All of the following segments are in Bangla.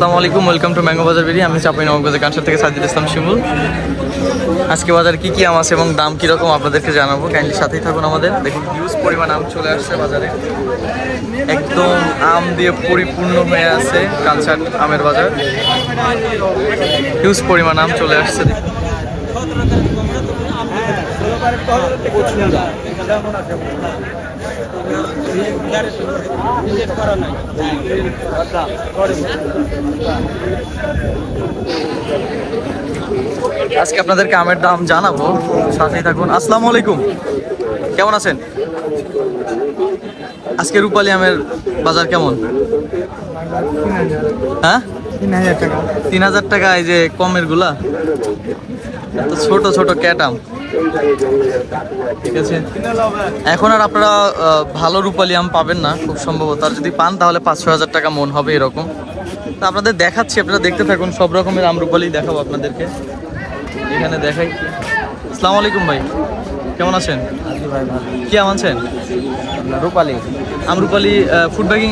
আসসালামু আলাইকুম, ওয়েলকাম টু ম্যাঙ্গো বাজার ভিডিও। আমি চাঁপাইনবাবগঞ্জের কানসার থেকে সাজিদ ইসলাম শিমুল। আজকে বাজারে কি কি আম আছে এবং দাম কীরকম আপনাদেরকে জানাবো, কাইন্ডলি সাথেই থাকুন আমাদের। দেখুন হিউজ পরিমাণ আম চলে আসছে বাজারে, একদম আম দিয়ে পরিপূর্ণ হয়ে আছে কানসার আমের বাজার। হিউজ পরিমাণ আম চলে আসছে। আজকে আপনাদেরকে আমের দাম জানাবো, সাথেই থাকুন। আসসালামু আলাইকুম, কেমন আছেন? আজকে রূপালী আমের বাজার কেমন? হ্যাঁ, 3000 টাকা। এই যে কমের গুলা, ছোট ছোট ক্যাট আম, ঠিক আছে। এখন আর আপনারা ভালো রূপালী আম পাবেন না খুব সম্ভবত, আর যদি পান তাহলে 5-6 হাজার টাকা মন হবে এরকম। তা আপনাদের দেখাচ্ছি, আপনারা দেখতে থাকুন। সব রকমের আম রূপালী দেখাবো আপনাদেরকে, এখানে দেখাই। আসসালামু আলাইকুম ভাই, কেমন আছেন? কি আম আনছেন? রূপালী আম রূপালী ফুড ব্যাগিং।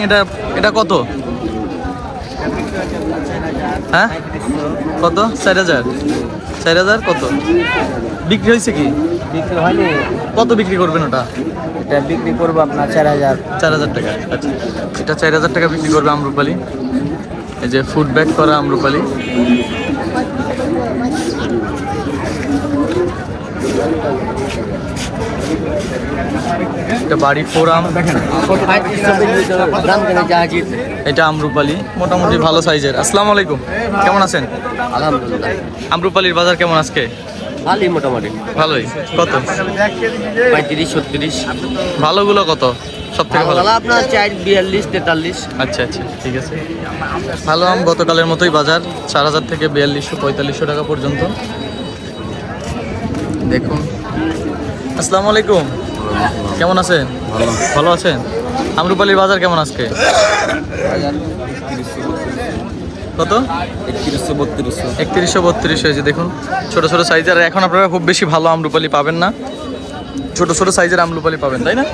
এটা কত? হ্যাঁ কত? 4000 কত বিক্রি হয়েছে? কি বিক্রি হয়নি? কত বিক্রি করবেন ওটা? এটা বিক্রি করবো আপনার 4000 টাকা। আচ্ছা, এটা 4000 টাকা বিক্রি করবে আমরুপালি। এই যে ফুড ব্যাগ করা আমরুপালি। এটা বাড়ি 4 আম। এটা আমরুপালি, মোটামুটি ভালো সাইজের। আসসালামু আলাইকুম, কেমন আছেন? আলহামদুলিল্লাহ। আমরুপালির বাজার কেমন আজকে? ভালোই, মোটামুটি ভালোই। কত? 35-36। ভালোগুলো কত সব থেকে ভালো? আপনার 42-43। আচ্ছা, ঠিক আছে। ভালো আম গতকালের মতোই বাজার, 4000 থেকে 4200-4500 টাকা পর্যন্ত। দেখুন। আসসালামু আলাইকুম, কেমন আছেন? ভালো আছেন। আমরুপালির বাজার কেমন আজকে? কত? 3132 হয়েছে। দেখুন ছোট ছোট সাইজের। এখন আপনারা খুব বেশি ভালো আমরুপালি পাবেন না, ছোট ছোট সাইজের আমরুপালি পাবেন, তাই না?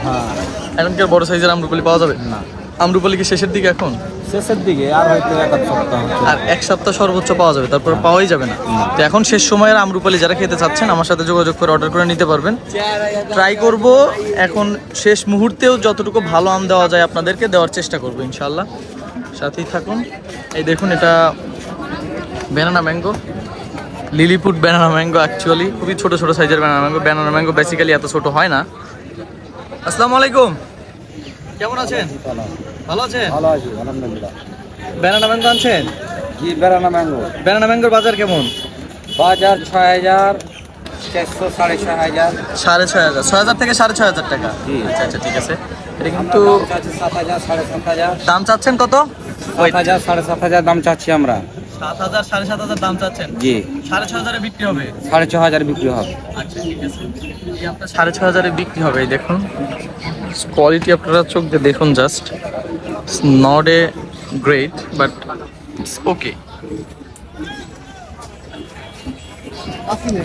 এখন কি আর বড় সাইজের আমরুপালি পাওয়া যাবে না? আমরুপালি কি শেষের দিকে? এখন শেষের দিকে, আর হয়তো এক সপ্তাহ সর্বোচ্চ পাওয়া যাবে, তারপর পাওয়াই যাবে না। তো এখন শেষ সময়ের আমরুপালি যারা খেতে চাচ্ছেন আমার সাথে যোগাযোগ করে অর্ডার করে নিতে পারবেন। ট্রাই করব এখন শেষ মুহূর্তেও যতটুকু ভালো আম দেওয়া যায় আপনাদেরকে দেওয়ার চেষ্টা করবো ইনশাল্লাহ, সাথেই থাকুন। এই দেখুন, এটা banana mango, lilliput banana mango. Actually খুবই ছোট ছোট সাইজের ব্যানানা ম্যাঙ্গো বেসিক্যালি এত ছোট হয় না। আসসালামু আলাইকুম, কেমন আছেন? ভালো আছেন? ভালো আছি আলহামদুলিল্লাহ। ব্যানানা ম্যাঙ্গো আনছেন? জি, বেরানা ম্যাঙ্গো। ব্যানানা ম্যাঙ্গোর বাজার কেমন? বাজার 6000, 400, 6500। 6000 থেকে 6500 টাকা। আচ্ছা, ঠিক আছে। এটা কিন্তু 7000, 7500। দাম চাচ্ছেন কত? 7000, 7500 দাম চাচ্ছি আমরা। 7000, 7500 দাম চাচ্ছেন? জি। 6500 বিক্রি হবে? 6500 বিক্রি হবে। আচ্ছা, ঠিক আছে। এই আপনার 6500 বিক্রি হবে। এই দেখুন কোয়ালিটি, আপনারা চোখ দিয়ে দেখুন just. It's not a great but it's okay.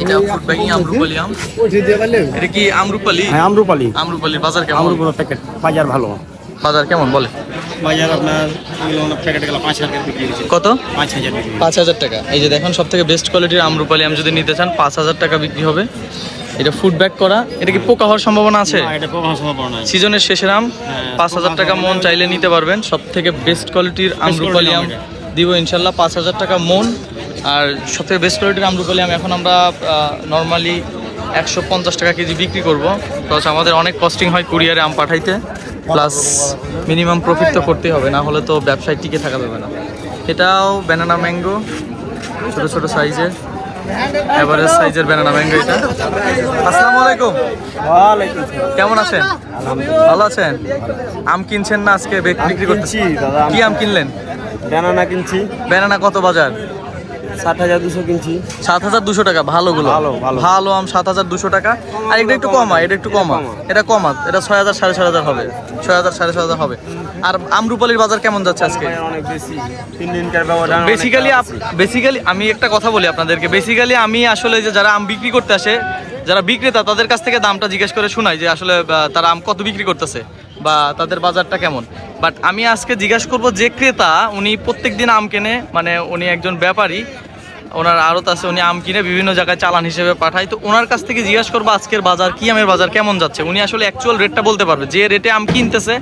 এটা ফুড ব্যাগিং আমরুপালি আম। এটা কি আমরুপালি? হ্যাঁ, আমরুপালি। আমরুপালির বাজার কেমন? আমরুপালি প্যাকেট বাজার ভালো। বাজার কেমন বলে? বাজার আপনার প্যাকেট গেল 5000 বিক্রি হচ্ছে। কত? 5000 বিক্রি। 5000 টাকা। এই যে দেখুন, সব থেকে বেস্ট কোয়ালিটির আমরুপালি আম যদি নিতে চান 5000 টাকা বিক্রি হবে। এটা ফুড ব্যাগ করা। এটা কি পোকা হওয়ার সম্ভাবনা আছে? না, এটা পোকা হওয়ার সম্ভাবনা আছে। সিজনের শেষের আম, 5000 টাকা মন চাইলে নিতে পারবেন। সব থেকে বেস্ট কোয়ালিটির আমরুপালি আম দিব ইনশাল্লাহ 5000 টাকা মন। আর সব থেকে বেস্ট কোয়ালিটির আমরুপালি আম এখন আমরা নর্মালি 150 টাকা কেজি বিক্রি করবো। প্লাস আমাদের অনেক কস্টিং হয় কুরিয়ারে আম পাঠাইতে, প্লাস মিনিমাম প্রফিট তো করতেই হবে, না হলে তো ব্যবসায় টিকে থাকা যাবে না। এটাও ব্যানানা ম্যাঙ্গো, ছোট ছোট সাইজের, এভারেজ সাইজের ব্যানানা ম্যাঙ্গো এটা। আসসালামু আলাইকুম, কেমন আছেন? ভালো আছেন। আম কিনছেন না আজকে বিক্রি করতেছি? কি আম কিনলেন? ব্যানানা কিনছি। ব্যানানা কত বাজার? 7200 কিনছি। 7200 টাকা। ভালোগুলো ভালো আম 7200 টাকা। আর এটা একটু কমা, এটা কমা, এটা 6000, 6500 হবে, 6000, 6500 হবে। আর আমরুপালির বাজার কেমন যাচ্ছে আজকে? অনেক বেশি, 3 দিনকার ব্যবধান। বেসিক্যালি আমি একটা কথা বলি আপনাদেরকে। বেসিক্যালি আমি আসলে যে যারা আম বিক্রি করতে আসে, যারা বিক্রেতা, তাদের কাছ থেকে দামটা জিজ্ঞেস করে শোনাই যে আসলে তারা আম কত বিক্রি করতেছে বা তাদের বাজারটা কেমন। বাট আমি আজকে জিজ্ঞাসা করব যে ক্রেতা উনি প্রত্যেকদিন আম কেনে, মানে উনি একজন ব্যাপারী, ওনার আড়ত আছে, উনি আম কিনে বিভিন্ন জায়গায় চালান হিসেবে পাঠায়। তো ওনার কাছ থেকে জিজ্ঞাসা করবো আজকের বাজার কি আমের বাজার কেমন যাচ্ছে। উনি আসলে অ্যাকচুয়াল রেটটা বলতে পারবে, যে রেটে আম কিনতেছে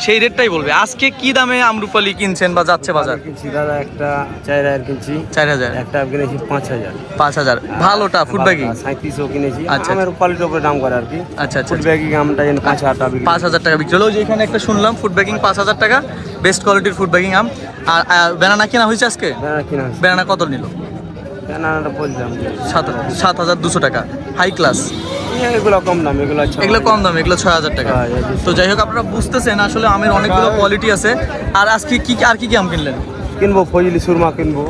সেই রেটটাই বলবে। আজকে কি দামে আমরুপালি কিনছেন বা যাচ্ছে বাজার? কিনছি দাদা, একটা 4000 কিনছি, 4000, একটা কিনেছি 5000। 5000 ভালোটা ফুড ব্যাগিং 3700 কিনেছি। আচ্ছা। আমের কোয়ালিটির উপরে দাম করে আর কি। আচ্ছা আচ্ছা ফুড ব্যাগিং আমটা যেন 5000 টাকা বিক্রি। 5000 টাকা বিক্রি হলো। ওই যে এখানে একটা শুনলাম ফুড ব্যাগিং 5000 টাকা, বেস্ট কোয়ালিটির ফুড ব্যাগিং আম। আর ব্যানানা কেনা হয়েছে আজকে? ব্যানানা কিনা হয়েছে। ব্যানানা কত নিল? ব্যানানাটা বললাম 7200 টাকা, হাই ক্লাস। এগুলো কম দাম, এগুলো এগুলো কম দাম, এগুলো 6000 টাকা। তো যাই হোক, আপনারা বুঝতেছেন আসলে আমের অনেকগুলো কোয়ালিটি আছে। আর আজকে কি কি আম কিনলেন? কিনবো ফজলি সুরমা কিনবো।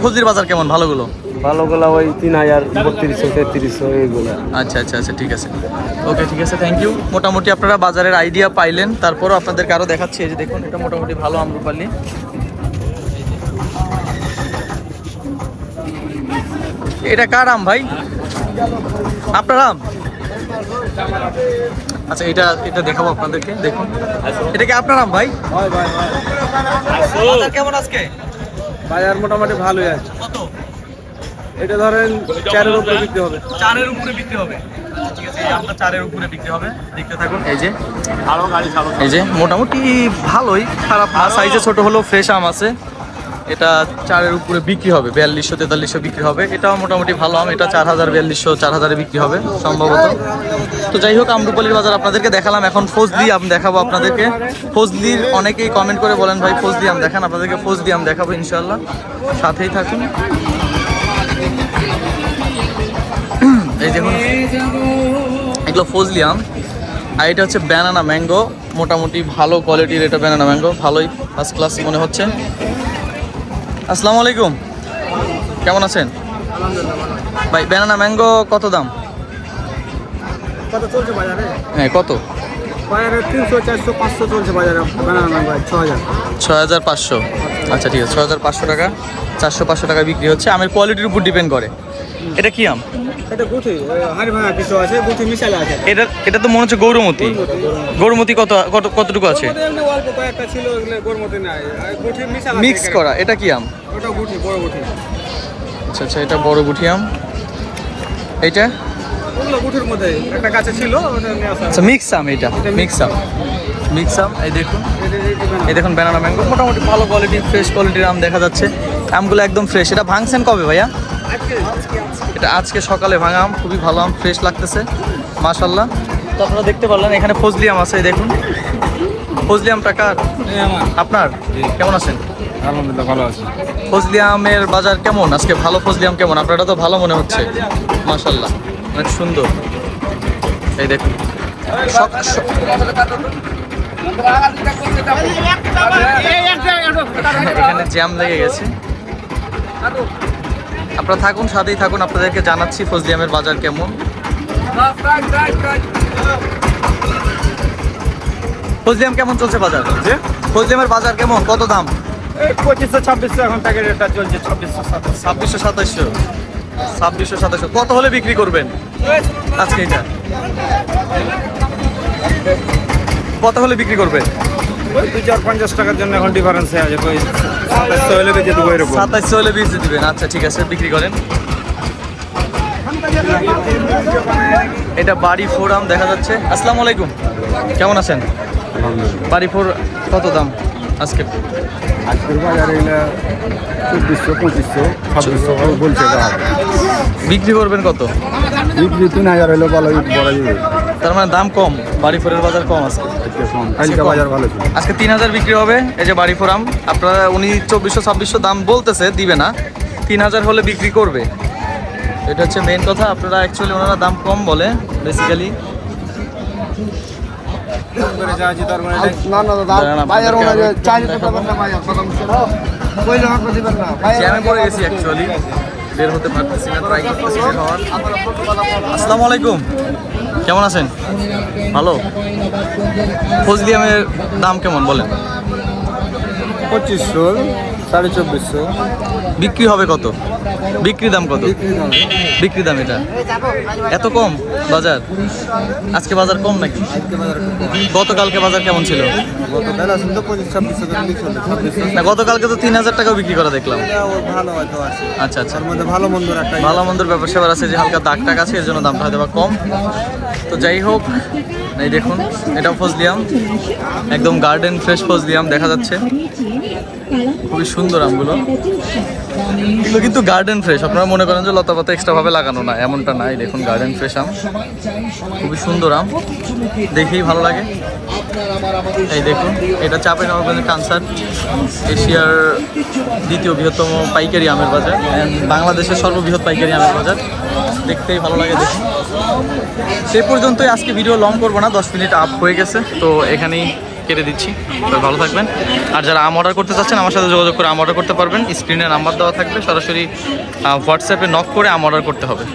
ফজলির বাজার কেমন? ভালোগুলো? ভালোগুলো ওই 3000, 3200, 3300 এইগুলো। আচ্ছা আচ্ছা আচ্ছা, ঠিক আছে, ওকে, ঠিক আছে, থ্যাংক ইউ। মোটামুটি আপনারা বাজারের আইডিয়া পাইলেন। তারপরও আপনাদেরকে আরও দেখাচ্ছি। এই যে দেখুন, এটা মোটামুটি ভালো আমরুপালি। এটা কার আম ভাই? আপনার আম? আচ্ছা, এটা দেখাবো আপনাদেরকে। দেখুন, এটা কি আপনার আম ভাই? বাজার কেমন আজকে? বাজার মোটামুটি ভালোই আছে। কত? এটা ধরেন 4-এর উপরে বিক্রি হবে। 4-এর উপরে বিক্রি হবে। ঠিক আছে, এই আমটা 4-এর উপরে বিক্রি হবে। দেখতে থাকুন। এই যে মোটামুটি ভালোই, খারাপ না, সাইজে ছোট হলেও ফ্রেশ আম আছে। এটা 4-এর উপরে বিক্রি হবে, 4200-4300 বিক্রি হবে। এটাও মোটামুটি ভালো আম। এটা 4000-4200, 4000-এ বিক্রি হবে সম্ভবত। তো যাই হোক, আমরুপালির বাজার আপনাদেরকে দেখালাম। এখন ফজলি আম দেখাবো আপনাদেরকে। ফজলির অনেকেই কমেন্ট করে বলেন ভাই ফজলি আম দেখান, আপনাদেরকে ফজলি আম দেখাবো ইনশাল্লাহ, সাথেই থাকুন। এই দেখুন, এগুলো ফজলি আম। আর এটা হচ্ছে ব্যানানা ম্যাঙ্গো, মোটামুটি ভালো কোয়ালিটির। এটা ব্যানানা ম্যাঙ্গো, ভালোই ফার্স্ট ক্লাস মনে হচ্ছে। আসসালামু আলাইকুম, কেমন আছেন ভাই? ব্যানানা ম্যাঙ্গো কত দাম? কত চলছে বাজারে? হ্যাঁ, কত? বাজারে 300, 400, 500 চলছে বাজারে। Banana mango 6000। 6500। আচ্ছা, ঠিক আছে, 6500 টাকা, 400-500 টাকা বিক্রি হচ্ছে। আমের কোয়ালিটির উপর ডিপেন্ড করে। এটা কি আম? এটা গুটি, হাড়ি ভাঙা কিছু আছে, গুটি মিশালে আছে। এটা তো মনে হচ্ছে গৌরমতি। গৌরমতি কতটুকু আছে? এমনি অল্প কয়েকটা ছিল, এগুলো গরমতে নাই, গুটি মিশালে মিক্স করা। এটা কি আম? ওটা গুটি, বড় গুটি। আচ্ছা আচ্ছা, এটা বড় গুঠি আম। এইটা ওগুলো গুটির মধ্যে একটা গাছে ছিল, ওটা নিয়ে আসা। আচ্ছা, মিক্স আম। এটা মিক্স আম। এই দেখুন, এই দেখুন ব্যানানা ম্যাঙ্গো, মোটামুটি ভালো কোয়ালিটি, ফ্রেশ কোয়ালিটির আম দেখা যাচ্ছে। আমগুলো একদম ফ্রেশ। এটা ভাঙছেন কবে ভাইয়া? এটা আজকে সকালে ভাঙা আম, খুবই ভালো আম, ফ্রেশ লাগতেছে মাশাল্লাহ। তো আপনারা দেখতে পারলেন এখানে ফজলি আম আছে। এই দেখুন, ফজলি আমটা কার? আপনার? কেমন আছেন? আলহামদুলিল্লাহ ভালো আছে। ফজলি আমের বাজার কেমন আজকে? ভালো ফজলি আম কেমন? আপনারটা তো ভালো মনে হচ্ছে মাশাল্লাহ, অনেক সুন্দর। এই দেখুন, এখানে জ্যাম লেগে গেছে। আপনারা থাকুন, সাথেই থাকুন, আপনাদেরকে জানাচ্ছি ফজলি আমের বাজার কেমন। ফজলি আম কেমন চলছে বাজার? ফজলি আমের বাজার কেমন? কত দাম? 2500-2600 এখন প্যাকেট রেটটা চলছে। 2600-2700। 2600-2700 কত হলে বিক্রি করবেন আজকে? এটা কত হলে বিক্রি করবেন? ওই 2-4-50 টাকার জন্য এখন ডিফারেন্স আছে। ওই 2700 হলে বেচে দেবো এরকম। 2700 হলে বেচে দিবেন। আচ্ছা, ঠিক আছে, বিক্রি করেন। এটা বাড়ি ফোর আম দেখা যাচ্ছে। আসসালামু আলাইকুম, কেমন আছেন? বাড়ি ফোর কত দাম আজকে? আজকের বাজারে এগুলো 2400-2500-2600 বলছে। বিক্রি করবেন কত? বিক্রি 3000 হলে ভালো বলা যাবে। তার মানে দাম কম, বাড়ি ফোরের বাজার কম আছে। কালকে বাজার ভালো ছিল। আজকে 3000 বিক্রি হবে। এই যে বাড়ি ফোর আম, আপনারা উনি 2400-2600 দাম বলতেছে, দিবে না, 3000 হলে বিক্রি করবে। এটা হচ্ছে মেইন কথা। আপনারা অ্যাকচুয়ালি ওনারা দাম কম বলে বেসিক্যালি। জ্যামে পড়ে গেছি অ্যাকচুয়ালি, বের হতে পারতেছি না, ট্রাই করতেছি বের হওয়ার। আসসালামু আলাইকুম, কেমন আছেন? ভালো। ফজলি আমের দাম কেমন বলেন? 2500, 2450 বিক্রি হবে কত? বিক্রি দাম কত? বিক্রি দাম এটা এত কম বাজার? আজকে বাজার কম নাকি? গতকালকে বাজার কেমন ছিল? গতকাল আসলে তো 25-26 করে বিক্রি না, গতকালকে তো 3000 টাকাও বিক্রি করা দেখলাম। ভালো হয়তো আছে। আচ্ছা আচ্ছা, তার মধ্যে ভালো মন্দর একটা ভালো মন্দর ব্যাপার স্যাপার আছে যে হালকা দাগ টাক আছে, এর জন্য দামটা হয়তো বা কম। তো যাই হোক, এই দেখুন এটাও ফজলিয়াম, একদম গার্ডেন ফ্রেশ ফজলিয়াম দেখা যাচ্ছে। খুবই সুন্দর আমগুলো, এগুলো কিন্তু গার্ডেন ফ্রেশ। আপনারা মনে করেন যে লতা পাতা এক্সট্রা ভাবে লাগানো না, এমনটা নাই। দেখুন গার্ডেন ফ্রেশ আম, খুবই সুন্দর আম, দেখেই ভালো লাগে। এই দেখুন, এটা চাঁপাইনবাবগঞ্জের কানসার, এশিয়ার দ্বিতীয় বৃহত্তম পাইকারি আমের বাজার, বাংলাদেশের সর্ববৃহৎ পাইকারি আমের বাজার। দেখতেই ভালো লাগে। দেখুন, সেই পর্যন্তই, আজকে ভিডিও লং করবো না, 10 মিনিট আপ হয়ে গেছে, তো এখানেই কেটে দিচ্ছি। সবাই ভালো থাকবেন। আর যারা আম অর্ডার করতে চাচ্ছেন আমার সাথে যোগাযোগ করে আম অর্ডার করতে পারবেন। স্ক্রিনে নাম্বার দেওয়া থাকবে, সরাসরি হোয়াটসঅ্যাপে নক করে আম অর্ডার করতে হবে।